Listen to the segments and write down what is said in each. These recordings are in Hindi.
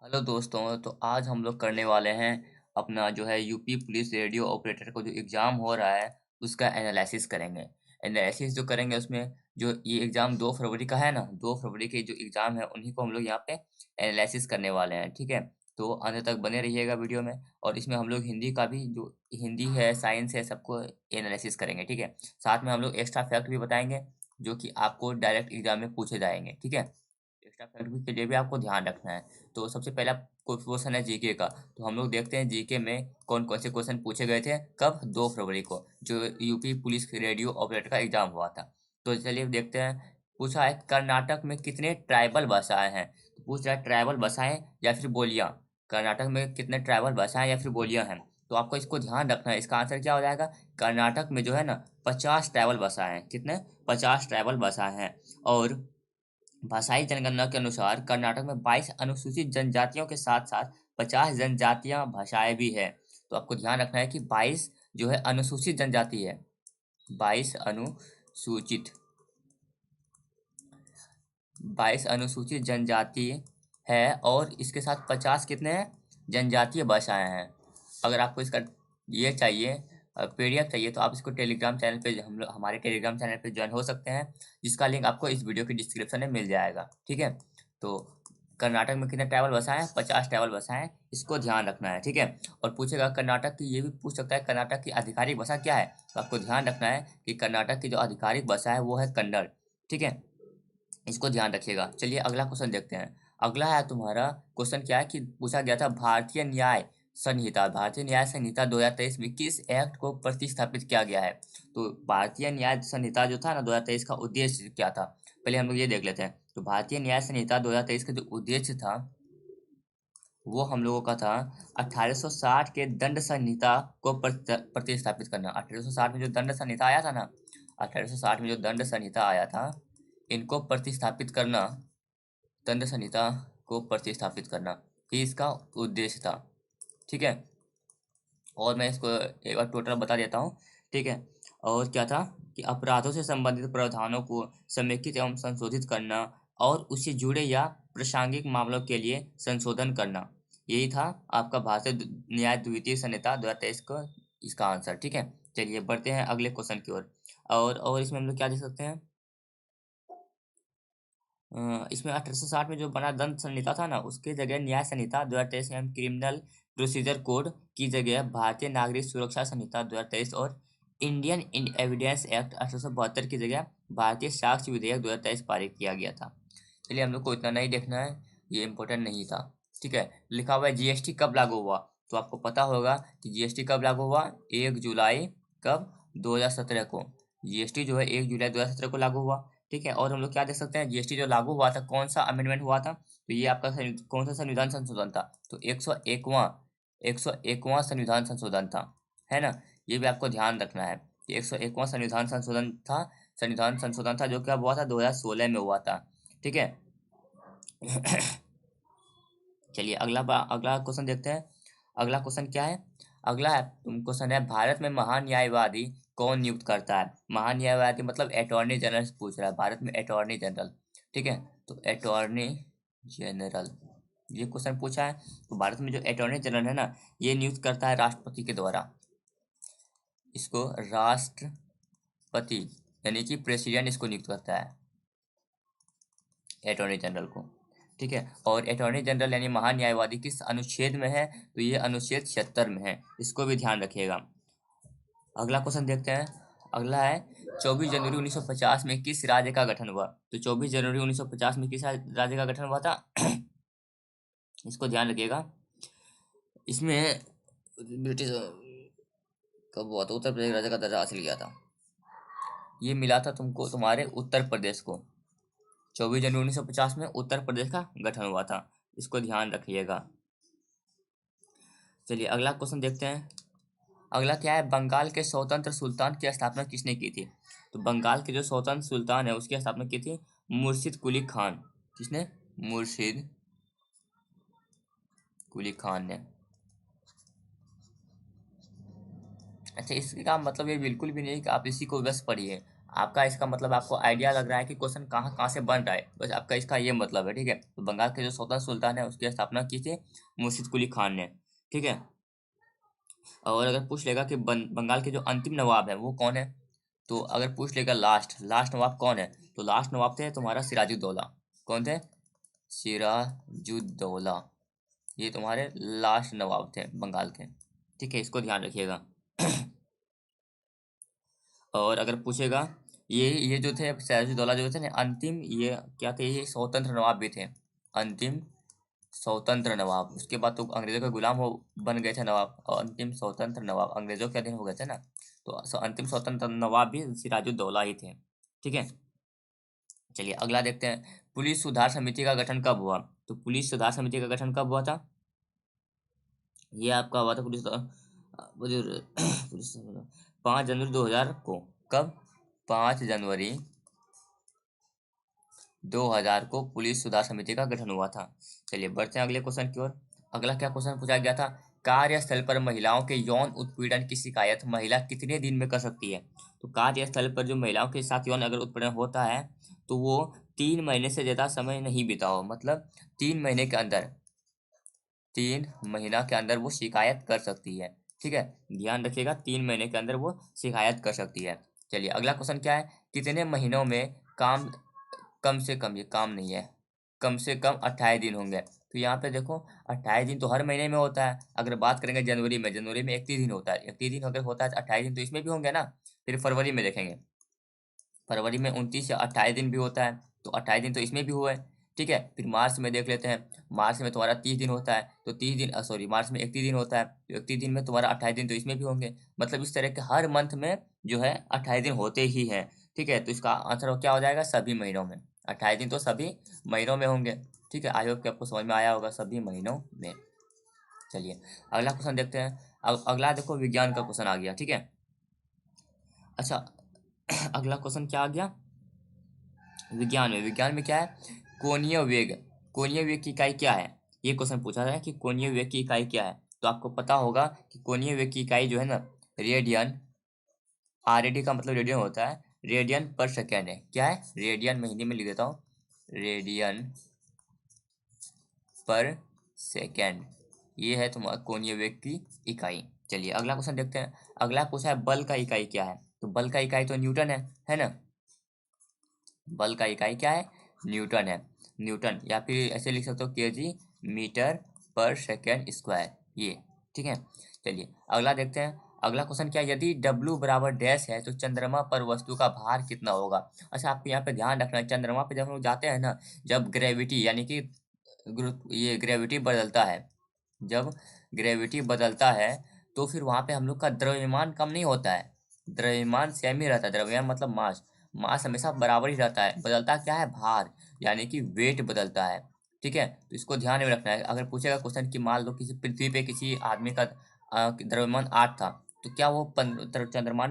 हेलो दोस्तों, तो आज हम लोग करने वाले हैं अपना जो है यूपी पुलिस रेडियो ऑपरेटर को जो एग्ज़ाम हो रहा है, उसका एनालिसिस करेंगे। एनालिसिस जो करेंगे उसमें जो ये एग्ज़ाम 2 फरवरी का है ना, 2 फरवरी के जो एग्ज़ाम है उन्हीं को हम लोग यहाँ पे एनालिसिस करने वाले हैं, ठीक है? तो अंत तक बने रहिएगा वीडियो में और इसमें हम लोग हिंदी का भी जो हिंदी है, साइंस है, सबको एनालिसिस करेंगे, ठीक है? साथ में हम लोग एक्स्ट्रा फैक्ट भी बताएँगे, जो कि आपको डायरेक्ट एग्ज़ाम में पूछे जाएँगे, ठीक है? एक्स्ट्रा फैक्ट के लिए भी आपको ध्यान रखना है। तो सबसे पहला क्वेश्चन है जीके का। तो हम लोग देखते हैं जीके में कौन-कौन से क्वेश्चन पूछे गए थे, कब? 2 फरवरी को, जो यूपी पुलिस रेडियो ऑपरेटर का एग्ज़ाम हुआ था। तो चलिए देखते हैं, पूछा है कर्नाटक में कितने ट्राइबल भाषाएँ हैं? तो पूछ रहा है ट्राइबल भाषाएँ या फिर बोलियाँ? कर्नाटक में कितने ट्राइबल भाषाएँ या फिर बोलियाँ हैं? तो आपको इसको ध्यान रखना है, इसका आंसर क्या हो जाएगा? कर्नाटक में जो है ना 50 ट्राइबल भाषाएँ हैं। कितने? 50 ट्राइबल भाषाएँ हैं और भाषाई जनगणना के अनुसार कर्नाटक में 22 अनुसूचित जनजातियों के साथ-साथ 50 जनजातीय भाषाएँ भी हैं। तो आपको ध्यान रखना है कि 22 जो है अनुसूचित जनजाति है। 22 अनुसूचित 22 अनुसूचित जनजाति है और इसके साथ 50 कितने हैं? जनजातीय भाषाएँ हैं। अगर आपको इसका ये चाहिए पीडीएफ चाहिए तो आप इसको टेलीग्राम चैनल पे हम लोग हमारे टेलीग्राम चैनल पे जॉइन हो सकते हैं, जिसका लिंक आपको इस वीडियो के डिस्क्रिप्शन में मिल जाएगा, ठीक है? तो कर्नाटक में कितने ट्राइबल भाषाएँ हैं? 50 ट्राइबल भाषाएँ हैं, इसको ध्यान रखना है, ठीक है? और पूछेगा कर्नाटक की ये भी पूछ सकता है कर्नाटक की आधिकारिक भाषा क्या है? तो आपको ध्यान रखना है कि कर्नाटक की जो आधिकारिक भाषा है वो है कन्नड़, ठीक है? इसको ध्यान रखिएगा। चलिए अगला क्वेश्चन देखते हैं। अगला है तुम्हारा क्वेश्चन क्या है कि पूछा गया था भारतीय न्याय संहिता 2023 में किस एक्ट को प्रतिस्थापित किया गया है? तो भारतीय न्याय संहिता जो था ना 2023 का उद्देश्य क्या था? पहले हम लोग ये देख लेते हैं। तो भारतीय न्याय संहिता 2023 का जो उद्देश्य था, वो हम लोगों का था 1860 के दंड संहिता को प्रतिस्थापित करना। 1860 में जो दंड संहिता आया था ना, 1860 में जो दंड संहिता आया था, इनको प्रतिस्थापित करना, दंड संहिता को प्रतिस्थापित करना, ये इसका उद्देश्य था, ठीक है? और मैं इसको एक बार टोटल बता देता हूँ, ठीक है? और क्या था कि अपराधों से संबंधित प्रावधानों को समेकित एवं संशोधित करना और उससे जुड़े या प्रासंगिक मामलों के लिए संशोधन करना। यही था आपका भारतीय न्याय द्वितीय संहिता 2023 का इसका आंसर, ठीक है? चलिए बढ़ते हैं अगले क्वेश्चन की ओर। और इसमें हम लोग क्या देख सकते हैं? इसमें 1860 में जो बना दंड संहिता था ना, उसकी जगह न्याय संहिता 2023 में हम क्रिमिनल प्रोसीजर कोड की जगह भारतीय नागरिक सुरक्षा संहिता 2023 और इंडियन इन एविडेंस एक्ट 1872 की जगह भारतीय साक्ष्य विधेयक 2023 पारित किया गया था। चलिए हम लोग को इतना नहीं देखना है, ये इम्पोर्टेंट नहीं था, ठीक है? लिखा हुआ है जीएसटी कब लागू हुआ? तो आपको पता होगा कि जीएसटी कब लागू हुआ? 1 जुलाई कब? 2017 को। जीएसटी जो है 1 जुलाई 2017 को लागू हुआ, ठीक है? और हम लोग क्या देख सकते हैं, जीएसटी जो लागू हुआ था, कौन सा अमेंडमेंट हुआ था? तो ये आपका कौन सा संविधान संशोधन था? तो 101वां संविधान संशोधन था, है ना? ये भी आपको ध्यान रखना है कि 101वां संविधान संशोधन था जो कब हुआ था? 2016 में हुआ था, ठीक है? चलिए अगला क्वेश्चन देखते हैं। अगला क्वेश्चन क्या है? अगला क्वेश्चन है भारत में महान न्यायवादी कौन नियुक्त करता है? महान न्यायवादी मतलब अटॉर्नी जनरल से पूछ रहा है, भारत में अटॉर्नी जनरल, ठीक है? तो अटॉर्नी जनरल ये क्वेश्चन पूछा है। तो भारत में जो अटॉर्नी जनरल है ना, ये नियुक्त करता है राष्ट्रपति के द्वारा। इसको राष्ट्रपति यानी कि प्रेसिडेंट इसको नियुक्त करता है, अटॉर्नी जनरल को, ठीक है? और अटॉर्नी जनरल यानी महान न्यायवादी किस अनुच्छेद में है? तो ये अनुच्छेद 76 में है, इसको भी ध्यान रखिएगा। अगला क्वेश्चन देखते हैं। अगला है 24 जनवरी 1950 में किस राज्य का गठन हुआ? तो 24 जनवरी 1950 में किस राज्य का गठन हुआ था? इसको ध्यान रखिएगा। इसमें ब्रिटिश कब हुआ था? उत्तर प्रदेश राज्य का दर्जा हासिल किया था। ये मिला था तुमको तुम्हारे उत्तर प्रदेश को। 24 जनवरी 1950 में उत्तर प्रदेश का गठन हुआ था, इसको ध्यान रखिएगा। चलिए अगला क्वेश्चन देखते हैं। अगला क्या है? बंगाल के स्वतंत्र सुल्तान की स्थापना किसने की थी? तो बंगाल के जो स्वतंत्र सुल्तान है उसकी स्थापना की थी मुर्शिद कुली खान। किसने? मुर्शिद कुली खान ने। अच्छा, इसका मतलब ये बिल्कुल भी नहीं कि आप इसी को बस पढ़िए, आपका इसका मतलब आपको आइडिया लग रहा है कि क्वेश्चन कहाँ कहाँ से बन रहा है, बस आपका इसका ये मतलब है, ठीक है। तो बंगाल के जो स्वतंत्र सुल्तान है उसकी स्थापना की थी मुर्शिद कुली खान ने, ठीक है। और अगर पूछ लेगा कि बंगाल के जो अंतिम नवाब है वो कौन है, तो अगर पूछ लेगा लास्ट लास्ट नवाब कौन है, तो लास्ट नवाब थे तुम्हारा सिराजुद्दौला। कौन थे? सिराजुद्दौला। ये तुम्हारे लास्ट नवाब थे बंगाल के, ठीक है, इसको ध्यान रखिएगा। और अगर पूछेगा ये जो थे सिराजुद्दौला जो थे ना अंतिम, ये क्या थे, ये स्वतंत्र नवाब भी थे, अंतिम स्वतंत्र नवाब। उसके बाद तो अंग्रेजों के गुलाम हो बन गए थे नवाब, और अंतिम स्वतंत्र नवाब अंग्रेजों के अधीन हो गए थे ना, तो अंतिम स्वतंत्र नवाब भी सिराजुद्दौला ही थे, ठीक है। चलिए अगला देखते हैं, पुलिस सुधार समिति का गठन कब हुआ? तो पुलिस सुधार समिति का गठन कब हुआ था? ये आपका हुआ था पुलिस 5 जनवरी 2000 को। कब? 5 जनवरी 2000 को पुलिस सुधार समिति का गठन हुआ था। चलिए बढ़ते हैं अगले क्वेश्चन की ओर। अगला क्या क्वेश्चन पूछा गया था? कार्यस्थल पर महिलाओं के यौन उत्पीड़न की शिकायत महिला कितने दिन में कर सकती है? तो कार्यस्थल पर जो महिलाओं के साथ यौन अगर उत्पीड़न होता है तो वो 3 महीने से ज्यादा समय नहीं बीता हो, मतलब 3 महीने के अंदर, 3 महीना के अंदर वो शिकायत कर सकती है, ठीक है। ध्यान रखिएगा 3 महीने के अंदर वो शिकायत कर सकती है। चलिए अगला क्वेश्चन क्या है, कितने महीनों में काम, कम से कम, ये काम नहीं है, कम से कम 28 दिन होंगे। तो यहाँ पे देखो 28 दिन तो हर महीने में होता है। अगर बात करेंगे जनवरी में, जनवरी में 31 दिन होता है, 31 दिन अगर होता है तो 28 दिन तो इसमें भी होंगे ना। फिर फरवरी में देखेंगे, फरवरी में 29 या 28 दिन भी होता है, तो 28 दिन तो इसमें भी हुए, ठीक है। फिर मार्च में देख लेते हैं, मार्च में तुम्हारा 30 दिन होता है, तो 30 दिन, सॉरी, मार्च में 31 दिन होता है, तो 31 दिन में तुम्हारा 28 दिन तो इसमें भी होंगे। मतलब इस तरह के हर मंथ में जो है 28 दिन होते ही हैं, ठीक है। तो इसका आंसर क्या हो जाएगा? सभी महीनों में 28 दिन तो सभी महीनों में होंगे, ठीक है। आई होप कि आपको समझ में आया होगा, सभी महीनों में। चलिए अगला क्वेश्चन देखते हैं। अगला देखो विज्ञान का क्वेश्चन आ गया, ठीक है। अच्छा अगला क्वेश्चन क्या आ गया? विज्ञान में क्या है? कोणीय वेग, कोणीय वेग की इकाई क्या है? ये क्वेश्चन पूछा है कि कोणीय वेग की इकाई क्या है। तो आपको पता होगा कि कोणीय वेग की इकाई जो है ना, रेडियन, आरएडी का मतलब रेडियन होता है, रेडियन पर सेकेंड है। क्या है? रेडियन, में हिंदी में लिख देता हूँ, रेडियन पर सेकेंड, ये है तुम्हारा कोणीय वेग की इकाई। चलिए अगला क्वेश्चन देखते हैं। अगला पूछा है बल का इकाई क्या है? तो बल का इकाई तो न्यूटन है ना। बल का इकाई क्या है? न्यूटन है, न्यूटन, या फिर ऐसे लिख सकते हो केजी मीटर पर सेकेंड स्क्वायर, ये, ठीक है। चलिए अगला देखते हैं। अगला क्वेश्चन क्या है? यदि W बराबर डैश है तो चंद्रमा पर वस्तु का भार कितना होगा? अच्छा आपको यहाँ पे ध्यान रखना है, चंद्रमा पे जब हम लोग जाते हैं ना, जब ग्रेविटी यानी कि ये ग्रेविटी बदलता है, जब ग्रेविटी बदलता है तो फिर वहां पे हम लोग का द्रव्यमान कम नहीं होता है, द्रव्यमान सेम ही रहता है। द्रव्यमान मतलब मास, मास हमेशा बराबर ही रहता है, बदलता क्या है? भार, यानी कि वेट बदलता है, ठीक है। तो इसको ध्यान में रखना है। अगर पूछेगा क्वेश्चन कि मान लो किसी पृथ्वी पे किसी आदमी का द्रव्यमान 8 था, तो क्या वो चंद्रमा,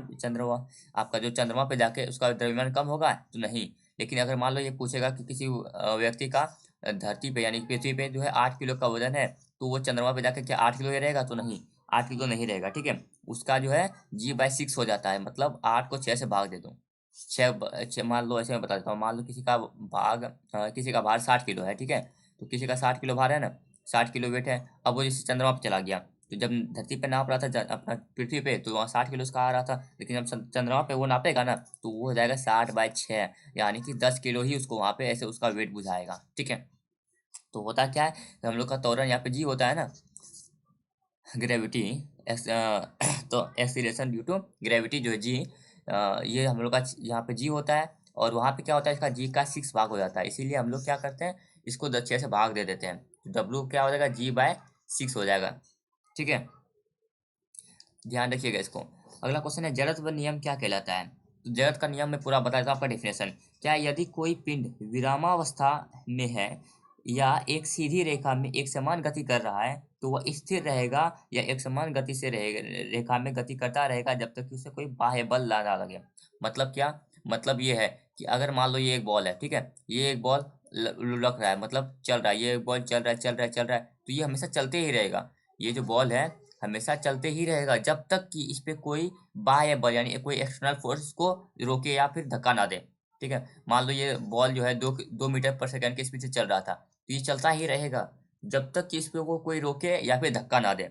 आपका जो चंद्रमा पे जाके उसका द्रव्यमान कम होगा? तो नहीं। लेकिन अगर मान लो ये पूछेगा कि किसी व्यक्ति का धरती पे यानी कि पृथ्वी पे जो है 8 किलो का वजन है, तो वो चंद्रमा पे जाके क्या 8 किलो ही रहेगा? तो नहीं, 8 किलो नहीं रहेगा, ठीक है। उसका जो है G/6 हो जाता है, मतलब 8 को 6 से भाग दे दो, छः मान लो, ऐसे मैं बता देता हूँ। मान लो किसी का भार 60 किलो है, ठीक है। तो किसी का 60 किलो भार है ना, 60 किलो वेट है। अब वो जैसे चंद्रमा पे चला गया, तो जब धरती पे नाप रहा था अपना पृथ्वी पे, तो वहाँ 60 किलो उसका आ रहा था, लेकिन जब चंद्रमा पे वो नापेगा ना, तो वो हो जाएगा 60/6, यानी कि 10 किलो ही उसको वहाँ पे ऐसे उसका वेट बुझाएगा, ठीक है। तो होता क्या है, हम लोग का त्वरण यहाँ पे जी होता है ना, ग्रेविटी, तो एक्सीलरेशन ड्यू टू ग्रेविटी जो है जी, ये हम लोग का यहाँ पे जी होता है, और वहाँ पे क्या होता है, इसका जी का 6 भाग हो जाता है, इसीलिए हम लोग क्या करते हैं, इसको 6 से भाग दे देते हैं, तो डब्लू क्या हो जाएगा? G/6 हो जाएगा, ठीक है। ध्यान रखिएगा इसको। अगला क्वेश्चन है जड़त्व नियम क्या कहलाता है? तो जड़त्व का नियम मैं पूरा बता देता हूँ आपका डेफिनेशन। क्या है? यदि कोई पिंड विरामावस्था में है या एक सीधी रेखा में एक समान गति कर रहा है, तो वह स्थिर रहेगा या एक समान गति से रहेगा, रेखा में गति करता रहेगा जब तक कि उसे कोई बाह्य बल ना लगे। मतलब क्या? मतलब ये है कि अगर मान लो ये एक बॉल है, ठीक है, ये एक बॉल लुढ़क रहा है, मतलब चल रहा है, ये एक बॉल चल रहा है, चल रहा है, चल रहा है, तो ये हमेशा चलते ही रहेगा। ये जो बॉल है हमेशा चलते ही रहेगा जब तक कि इस पे कोई बाह्य बल यानी कोई एक्सटर्नल फोर्स इसको रोके या फिर धक्का ना दे। ठीक है, मान लो ये बॉल जो है 2 मीटर पर सेकंड की स्पीड से चल रहा था, तो ये चलता ही रहेगा जब तक कि इस पे को कोई रोके या फिर धक्का ना दे।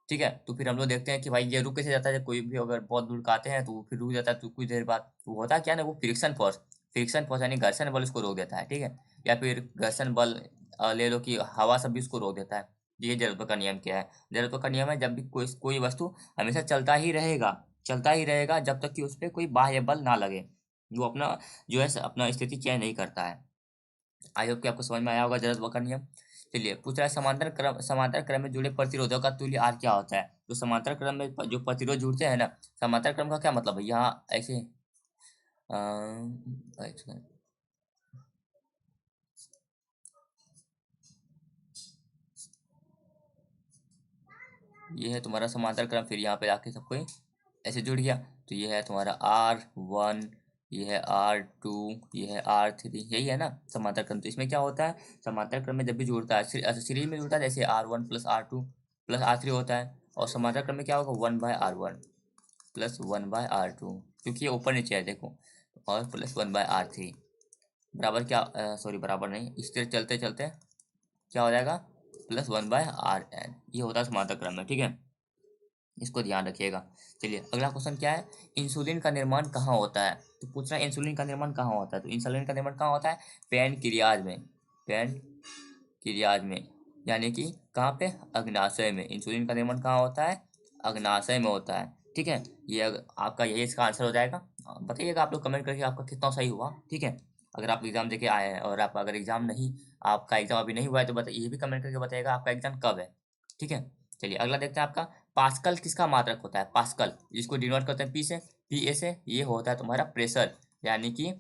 ठीक है, तो फिर हम लोग देखते हैं कि भाई ये रुक कैसे जाता है। जब कोई भी अगर बहुत दूर का आते हैं तो वो फिर रुक जाता है, तो कुछ देर बाद वो होता क्या है ना, वो फ्रिक्शन फोर्स यानी घर्षण बल उसको रोक देता है। ठीक है, या फिर घर्षण बल ले लो कि हवा सब भी उसको रोक देता है। ये जड़त्व का नियम क्या है? जड़त्व का नियम है जब भी कोई कोई वस्तु हमेशा चलता ही रहेगा जब तक कि उस पे कोई बाह्य बल ना लगे, वो अपना जो है अपना स्थिति चेंज नहीं करता है। आई होप कि आपको समझ में आया होगा जड़त्व का नियम। चलिए, पूछ रहा है समांतर क्रम में जुड़े प्रतिरोधों का तुल्य आर क्या होता है? तो समांतर क्रम में जो प्रतिरोध जुड़ते हैं ना, समांतर क्रम का क्या मतलब है? यहाँ ऐसे एक सेकंड। ये है तुम्हारा समांतर क्रम, फिर यहाँ पे आके सब कोई ऐसे जुड़ गया, तो ये है तुम्हारा R1, ये है R2, ये है R3, यही है ना समांतर क्रम। तो इसमें क्या होता है, समांतर क्रम में जब भी जुड़ता है सीरीज में जुड़ता है, जैसे R1 plus R2 plus R3 होता है, और समांतर क्रम में क्या होगा 1/R1 प्लस 1/R2, क्योंकि ये ऊपर नीचे है देखो, और प्लस 1/R3 बराबर क्या, सॉरी बराबर नहीं, इस तरह चलते चलते क्या हो जाएगा, प्लस 1/Rn। ये होता है समांतर क्रम में। ठीक है, इसको ध्यान रखिएगा। चलिए, अगला क्वेश्चन क्या है, इंसुलिन का निर्माण कहाँ होता है? तो पूछ रहा है इंसुलिन का निर्माण कहाँ होता है? तो इंसुलिन का निर्माण कहाँ होता है? पैनक्रियाज में यानी कि कहाँ पे, अग्नाशय में। इंसुलिन का निर्माण कहाँ होता है? अग्नाशय में होता है। ठीक है, ये आपका यही इसका आंसर हो जाएगा। बताइएगा आप लोग कमेंट करके आपका कितना सही हुआ। ठीक है, अगर आप एग्जाम देके आए हैं और आप अगर एग्जाम नहीं, आपका एग्जाम अभी नहीं हुआ है, तो बताइए, ये भी कमेंट करके बताइएगा आपका एग्जाम कब है। ठीक है, चलिए अगला देखते हैं आपका, पास्कल किसका मात्रक होता है? पास्कल, जिसको डिनोट करते हैं पी से, ये होता है तुम्हारा प्रेशर, यानी कि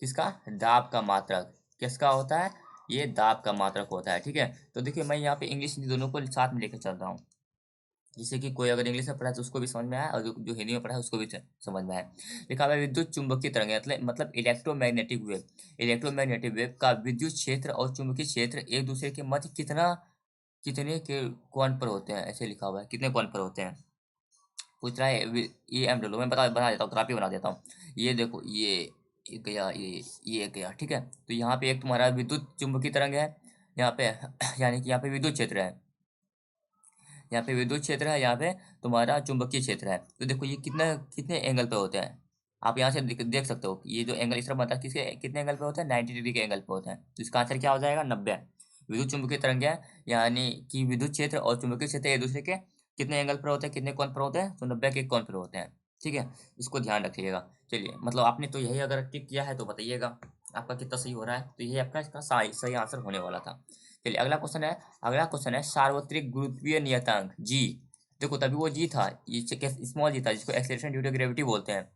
किसका, दाब का मात्रक। किसका होता है? ये दाब का मात्रक होता है। ठीक है, तो देखिए मैं यहाँ पे इंग्लिश हिंदी दोनों को साथ में लेकर चल रहा हूँ, जिससे कि कोई अगर इंग्लिश में पढ़ा है तो उसको भी समझ में आया, और जो हिंदी में पढ़ा है उसको भी समझ में आया। लिखा हुआ है विद्युत चुंबकीय तरंग, मतलब इलेक्ट्रोमैग्नेटिक वेव का विद्युत क्षेत्र और चुंबकीय क्षेत्र एक दूसरे के मध्य कितने के कोण पर होते हैं? ऐसे लिखा हुआ है, कितने कोण पर होते हैं पूछ रहा है। ये एम डब्ल्यू मैं बना देता हूँ, ग्राफी बना देता हूँ। ये देखो, ये गया, ये गया। ठीक है, तो यहाँ पे एक तुम्हारा विद्युत चुंबकीय तरंग है यहाँ पे यानी कि यहाँ पे विद्युत क्षेत्र है, यहाँ पे विद्युत क्षेत्र है, यहाँ पे तुम्हारा चुंबकीय क्षेत्र है। तो देखो ये कितना कितने एंगल पे होते हैं, आप यहाँ से देख सकते हो कि ये जो एंगल इस तरफ बनता है किसके कितने एंगल पे होता है, 90 डिग्री के एंगल पे होता है। तो इसका आंसर क्या हो जाएगा, 90। विद्युत चुंबकीय तरंग है, यानी कि विद्युत क्षेत्र और चुंबकीय क्षेत्र एक दूसरे के कितने एंगल पर होते हैं, कितने कोण पर होते हैं, तो 90 के कोण पर होते हैं। ठीक है, इसको ध्यान रखिएगा। चलिए, मतलब आपने तो यही अगर टिक किया है तो बताइएगा आपका कितना सही हो रहा है। तो यही आपका इसका सही आंसर होने वाला था। चलिए अगला क्वेश्चन है सार्वत्रिक गुरुत्वीय नियतांक जी। देखो तभी वो जी था, ये स्मॉल जी था, जिसको एक्सेलरेशन ड्यू टू ग्रेविटी बोलते हैं।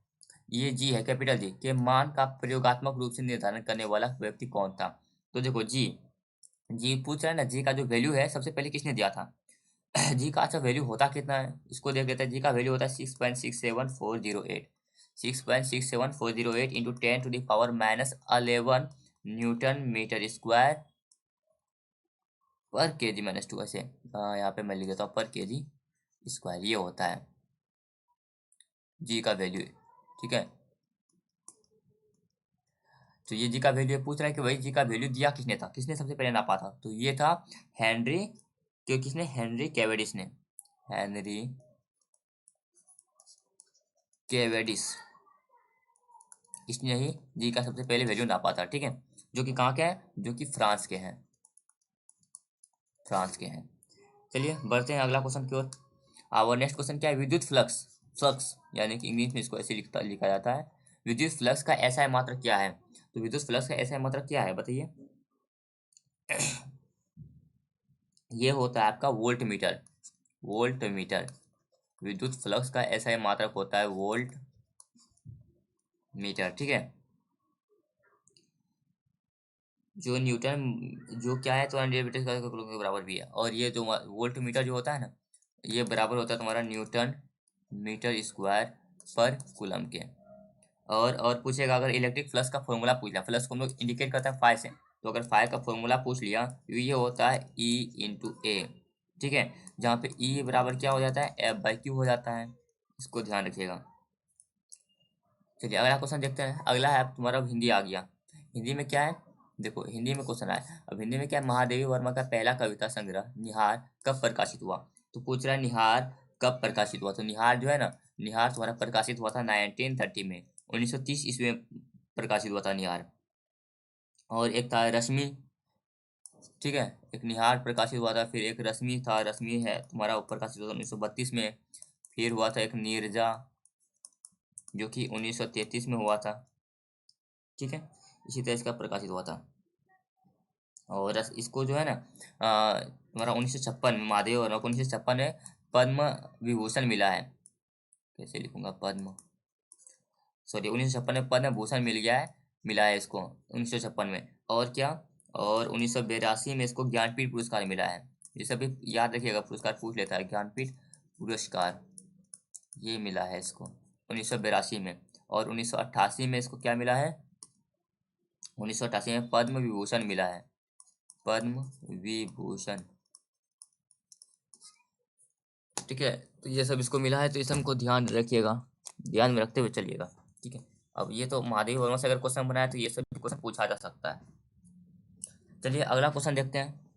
ये जी है, कैपिटल जी के मान का प्रयोगात्मक रूप से निर्धारण करने वाला व्यक्ति कौन था? तो देखो जी, पूछ रहा है ना, जी का जो वैल्यू है सबसे पहले किसने दिया था? जी का अच्छा वैल्यू होता कितना है, इसको देख लेते हैं। जी का वैल्यू होता है 6.67408, 6.67408 इंटू 10⁻⁻11 न्यूटन मीटर स्क्वायर पर के जी माइनस 2। ऐसे यहाँ पे मैं लिख देता हूँ पर के जी स्क्वायर, ये होता है जी का वैल्यू। ठीक है, तो ये जी का वैल्यू पूछ रहा है कि भाई जी का वैल्यू दिया किसने था, किसने सबसे पहले नापा था? तो ये था हेनरी, किसने, हेनरी कैवेडिस ने, हेनरी कैवेडिस, इसने ही जी का सबसे पहले वैल्यू नापा था। ठीक है, जो कि कहाँ के हैं, जो कि फ्रांस के हैं, फ्रांस के हैं। चलिए बढ़ते हैं अगला क्वेश्चन की ओर। आवर नेक्स्ट क्वेश्चन क्या है, विद्युत फ्लक्स, यानी कि इंग्लिश में इसको ऐसे लिखा जाता है, विद्युत फ्लक्स का ऐसा मात्रक क्या है? तो विद्युत फ्लक्स का ऐसा मात्रक क्या है बताइए? ये होता है आपका वोल्ट मीटर, वोल्ट मीटर। विद्युत फ्लक्स का ऐसा मात्रक होता है वोल्ट मीटर। ठीक है, जो न्यूटन, जो क्या है तो डेरिवेटिव का कूलम के बराबर भी है, और ये जो वोल्ट मीटर जो होता है ना, ये बराबर होता है तुम्हारा न्यूटन मीटर स्क्वायर पर कूलम के। और पूछेगा अगर इलेक्ट्रिक फ्लक्स का फॉर्मूला पूछ लिया, फ्लक्स को हम लोग इंडिकेट करते हैं फाइ से, तो अगर फाइ का फॉर्मूला पूछ लिया तो ये होता है ई इंटू ए, ठीक है, जहाँ पे ई बराबर क्या हो जाता है, एफ बाई क्यू हो जाता है, इसको ध्यान रखिएगा। चलिए अगला क्वेश्चन देखते हैं। अगला है तुम्हारा हिंदी आ गया। हिंदी में क्या है, देखो हिंदी में क्वेश्चन आया। अब हिंदी में क्या है, महादेवी वर्मा का पहला कविता संग्रह निहार कब प्रकाशित हुआ। तो पूछ रहा है निहार कब प्रकाशित हुआ। तो निहार जो है ना, निहार तुम्हारा प्रकाशित हुआ था 1930 में, 1930 ईस्वी में प्रकाशित हुआ था निहार। और एक था रश्मि, ठीक है, एक निहार प्रकाशित हुआ था, फिर एक रश्मि था, रश्मि है तुम्हारा प्रकाशित हुआ था 1932 में। फिर हुआ था एक नीरजा जो कि 1933 में हुआ था, ठीक है, इसी तरह इसका प्रकाशित हुआ था। और इसको जो है ना तुम्हारा 1956 में महादेव वर्मा को 1956 में पद्म विभूषण मिला है। कैसे लिखूंगा, पद्म, सॉरी 1956 में पद्म भूषण मिला है इसको 1956 में। और क्या, और 1982 में इसको ज्ञानपीठ पुरस्कार मिला है। ये सभी याद रखिएगा, पुरस्कार पूछ लेता है, ज्ञानपीठ पुरस्कार ये मिला है इसको 1982 में। और 1988 में इसको क्या मिला है, 1988 में पद्म विभूषण मिला है, पद्म विभूषण, ठीक है। तो ये सब इसको मिला है, तो इस हमको ध्यान रखिएगा, ध्यान में रखते हुए चलिएगा, ठीक है। अब ये तो महादेव वर्मा से अगर क्वेश्चन बनाया तो ये सब क्वेश्चन पूछा जा सकता है। चलिए अगला क्वेश्चन देखते हैं।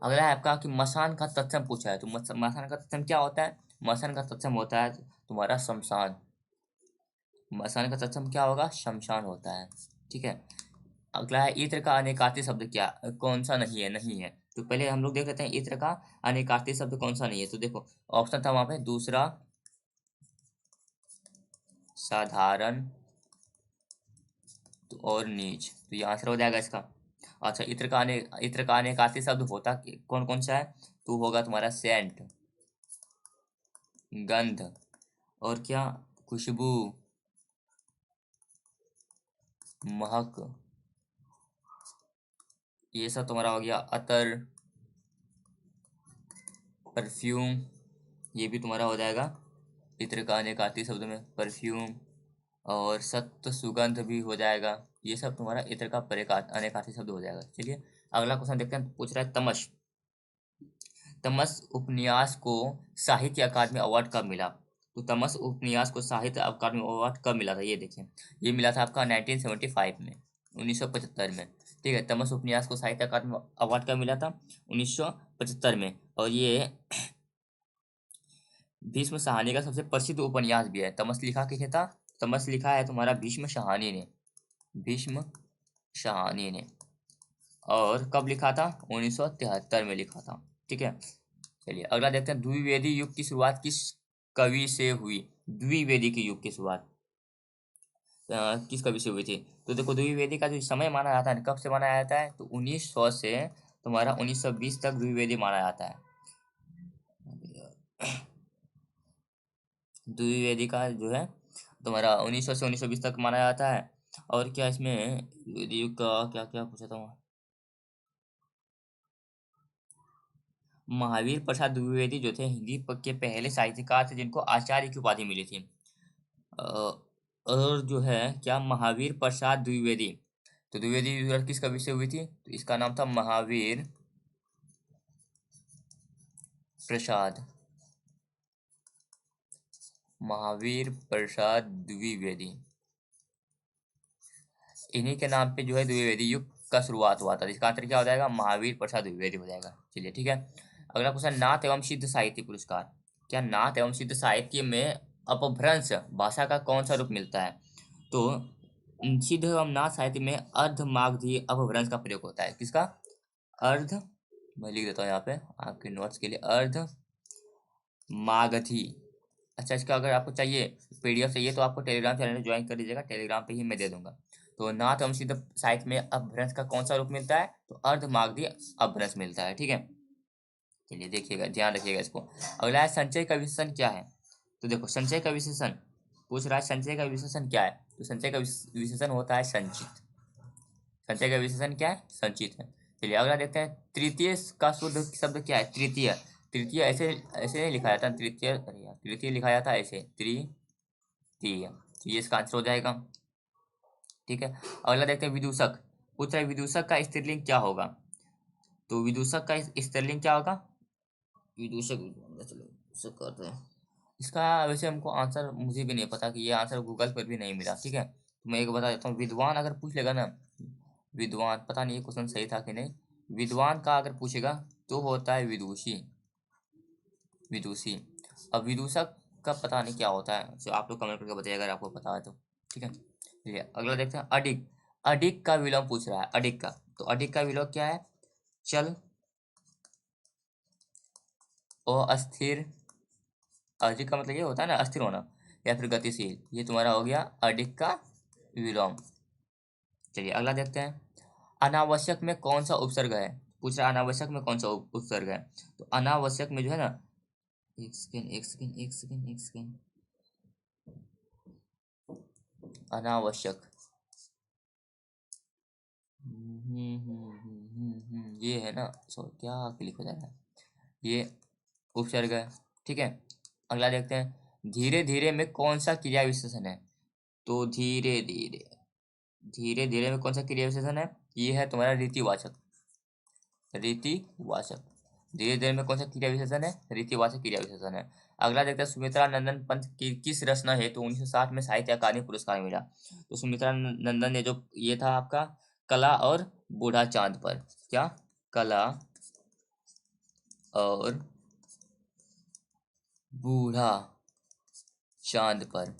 अगला है आपका कि मसान का तत्सम पूछा है। तो मसान का तत्सम क्या होता है, मसान का तत्सम होता है तुम्हारा शमशान। मसान का तत्सम क्या होगा, शमशान होता है, ठीक है। अगला है इत्र का अनेकार्थी शब्द क्या, कौन सा नहीं है, नहीं है। तो पहले हम लोग देख लेते हैं इत्र का अनेकार्थी शब्द कौन सा नहीं है। तो देखो ऑप्शन था वहां पे दूसरा, साधारण, तो और नीच, तो ये आंसर हो जाएगा इसका। अच्छा इत्र का अनेकार्थी शब्द होता कौन कौन सा है, तो होगा तुम्हारा सेंट, गंध, और क्या, खुशबू, महक, ये सब तुम्हारा हो गया। अतर, परफ्यूम, ये भी तुम्हारा हो जाएगा इत्र का अनेकार्थी शब्द में, परफ्यूम। और सत्व सुगंध भी हो जाएगा। ये सब तुम्हारा इत्र का अनेकार्थी शब्द हो जाएगा। चलिए अगला क्वेश्चन देखते हैं। पूछ रहा है तमस, तमस उपन्यास को साहित्य अकादमी अवार्ड कब मिला। तो तमस उपन्यास को साहित्य अकादमी अवार्ड कब मिला था, ये देखिए, ये मिला था आपका 1975 में, 1975 में, ठीक है। तमस उपन्यास को साहित्य अकादमी अवार्ड कब मिला था, 1975 में। और ये भीष्म सहानी का सबसे प्रसिद्ध उपन्यास भी है। तमस लिखा किसने था, तमस लिखा है तुम्हारा भीष्म सहानी ने, भीष्म सहानी ने। और कब लिखा था, 1973 में लिखा था, ठीक है। चलिए अगला देखते हैं। द्विवेदी युग की शुरुआत किस कवि से हुई। द्विवेदी की युग की शुरुआत किस कवि से हुई थी। तो देखो द्विवेदी का जो समय माना जाता है, कब से माना जाता है, तो 1900 से तुम्हारा 1920 तक द्विवेदी माना जाता है। द्विवेदी का जो है तुम्हारा 1900 से 1920 तक माना जाता है। और क्या इसमें द्विवेदी युग का क्या क्या पूछा था, महावीर प्रसाद द्विवेदी जो थे हिंदी के पहले साहित्यकार थे जिनको आचार्य की उपाधि मिली थी। अ, और जो है क्या, महावीर प्रसाद द्विवेदी। तो द्विवेदी की शुरुआत किस कवि से हुई थी, तो इसका नाम था महावीर प्रसाद, महावीर प्रसाद द्विवेदी। इन्हीं के नाम पे जो है द्विवेदी युग का शुरुआत हुआ था, इसका आंसर क्या हो जाएगा, महावीर प्रसाद द्विवेदी हो जाएगा। चलिए ठीक है। अगला क्वेश्चन, नाथ एवं सिद्ध साहित्य पुरस्कार। क्या नाथ एवं सिद्ध साहित्य में अपभ्रंश भाषा का कौन सा रूप मिलता है। तो सिद्ध एवं नाथ साहित्य में अर्धमागधी अपभ्रंश का प्रयोग होता है। किसका, अर्ध, मैं लिख देता हूँ यहाँ पे आपके नोट्स के लिए, अर्ध मागधी। अच्छा इसका अगर आपको चाहिए, पीडीएफ चाहिए, तो आपको टेलीग्राम चैनल ज्वाइन कर लीजिएगा, टेलीग्राम पे ही मैं दे दूंगा। तो नाथ एवं सिद्ध साहित्य में अपभ्रंश का कौन सा रूप मिलता है, तो अर्धमागधी अपभ्रंश मिलता है, ठीक है। चलिए देखिएगा, ध्यान रखिएगा इसको। अगला है संचय का विशेषण क्या है। तो देखो संचय का विशेषण पूछ रहा है, संचय का विशेषण क्या है। तो संचय का विशेषण होता है संचित। संचय का विशेषण क्या है, संचित है। चलिए अगला देखते हैं। तृतीय का शुद्ध शब्द क्या है, तृतीय। तृतीय ऐसे ऐसे नहीं लिखा जाता, तृतीय, अरे यार, तृतीय लिखा जाता है ऐसे, तृतीय, तो ये इसका आंसर हो जाएगा, ठीक है। अगला देखते हैं विदूषक। पूछ रहा है विदूषक का स्त्रीलिंग क्या होगा। तो विदूषक का स्पेलिंग क्या होगा? विदूषक, चलो विदूषक करते हैं। इसका वैसे हमको आंसर मुझे भी नहीं पता, कि ये आंसर गूगल पर भी नहीं मिला। ठीक है, तो मैं एक बता देता हूँ। विद्वान अगर पूछ लेगा ना, विद्वान, पता नहीं ये क्वेश्चन सही था कि नहीं। विद्वान का अगर पूछेगा तो होता है विदुषी, विदुषी। अब विदूषक का पता नहीं क्या होता है, जो आप लोग कमेंट करके बताइए अगर आपको पता है तो। ठीक है, चलिए अगला देखते हैं। अडिग, अडिग का विलोम पूछ रहा है, अडिग का। तो अडिग का विलोम क्या है? चल, अस्थिर। अडिग का मतलब ये होता है ना, अस्थिर होना या फिर गतिशील। ये तुम्हारा हो गया अडिग का विलोम। चलिए अगला देखते हैं। अनावश्यक में कौन सा उपसर्ग है? पूछ रहा है अनावश्यक में कौन सा उपसर्ग है। तो अनावश्यक में जो है ना, एक सेकेंड एक सेकेंड एक सेकेंड एक सेकेंड, अनावश्यक, ये है ना, सो क्या क्लिक हो जा रहा है, ये उपसर्ग है। ठीक है, अगला देखते हैं। धीरे धीरे में कौन सा क्रिया विशेषण है? तो धीरे धीरे, धीरे धीरे में कौन सा क्रिया विशेषण है? ये है तुम्हारा रीतिवाचक, रीतिवाचक। धीरे धीरे में कौन सा क्रिया विशेषण है? रीतिवाचक क्रिया विशेषण है। अगला देखते हैं। सुमित्रा नंदन पंत की किस रचना हेतु 1960 में साहित्य अकादमी पुरस्कार मिला? तो सुमित्रा नंदन ने जो ये था आपका कला और बूढ़ा चांद पर, क्या? कला और बूढ़ा चांद पर।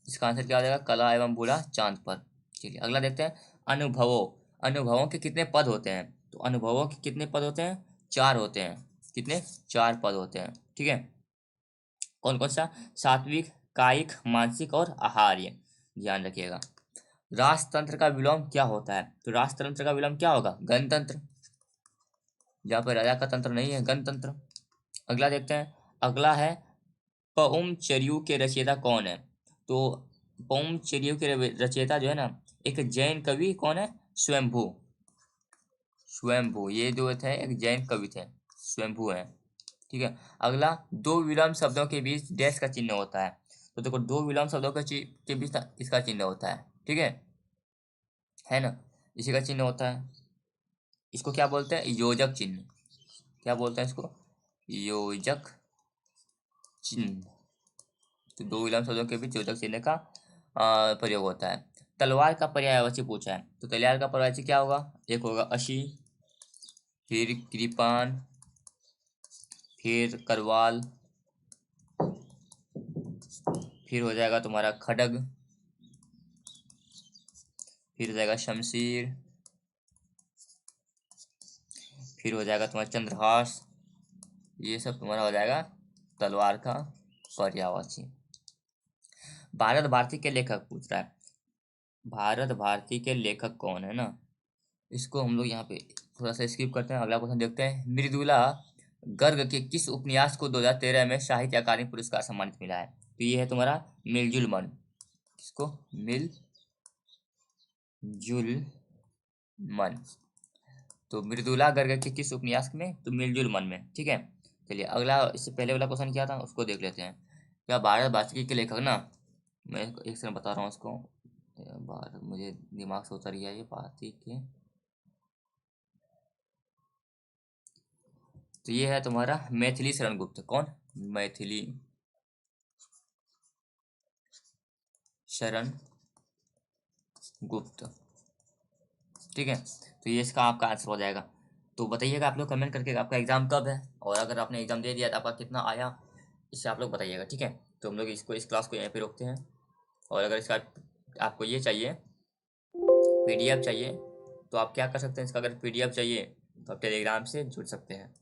इसका आंसर क्या हो जाएगा? कला एवं बूढ़ा चांद पर। चलिए अगला देखते हैं। अनुभवों, अनुभवों के कितने पद होते हैं? तो अनुभवों के कितने पद होते हैं? 4 होते हैं। कितने? 4 पद होते हैं। ठीक है, कौन कौन सा? सात्विक, कायिक, मानसिक और आहार्य। ध्यान रखिएगा। राजतंत्र का विलोम क्या होता है? तो राजतंत्र का विलोम क्या होगा? गणतंत्र। जहाँ पर राजा का तंत्र नहीं है, गणतंत्र। अगला देखते हैं। अगला है, पउमचर्यू के रचयिता कौन है? तो पउमचर्यू के रचयिता जो है ना, एक जैन कवि कौन है? स्वयंभू, स्वयंभू। ये जो थे एक जैन कवि थे, स्वयंभू है। ठीक है, अगला, दो विलोम शब्दों के बीच डैश का चिन्ह होता है। तो देखो, दो विलोम शब्दों के बीच इसका चिन्ह होता है। ठीक है ना, इसी का चिन्ह होता है। इसको क्या बोलते हैं? योजक चिन्ह। क्या बोलते हैं इसको? योजक चिन्ह। तो दो विलोम शब्दों के बीच योजक चिन्ह का प्रयोग होता है। तलवार का पर्यायवाची पूछा है, तो तलवार का पर्यायवाची क्या होगा? एक होगा अशी, फिर कृपान, फिर करवाल, फिर हो जाएगा तुम्हारा खड्ग, फिर हो जाएगा शमशीर, फिर हो जाएगा तुम्हारा चंद्रहास। ये सब तुम्हारा हो जाएगा तलवार का पर्यायवाची। भारत भारती के लेखक पूछ रहा है, भारत भारती के लेखक कौन है ना। इसको हम लोग यहाँ पे थोड़ा सा स्किप करते हैं, अगला क्वेश्चन देखते हैं। मृदुला गर्ग के किस उपन्यास को 2013 में साहित्य अकादमी पुरस्कार सम्मानित मिला है? तो ये है तुम्हारा मिलजुल मन। किसको? मिलजुल मन। तो मृदुला गर्ग के किस उपन्यास में? तो मिलजुल मन में। ठीक है, चलिए अगला, इससे पहले वाला क्वेश्चन क्या था उसको देख लेते हैं। क्या भारत भाषी के लेखक ना, मैं एक सेकंड बता रहा हूँ उसको। भारत, मुझे दिमाग से उतर गया ये भारती के। तो ये है तुम्हारा मैथिली शरण गुप्त। कौन? मैथिली शरण गुप्त। ठीक है, तो ये इसका आपका आंसर हो जाएगा। तो बताइएगा आप लोग कमेंट करके आपका एग्जाम कब है, और अगर आपने एग्जाम दे दिया तो आपका कितना आया, इससे आप लोग बताइएगा। ठीक है, तो हम लोग इसको, इस क्लास को यहीं पे रोकते हैं। और अगर इसका आपको ये चाहिए, पीडीएफ चाहिए, तो आप क्या कर सकते हैं? इसका अगर पीडीएफ चाहिए तो आप टेलीग्राम से जुड़ सकते हैं।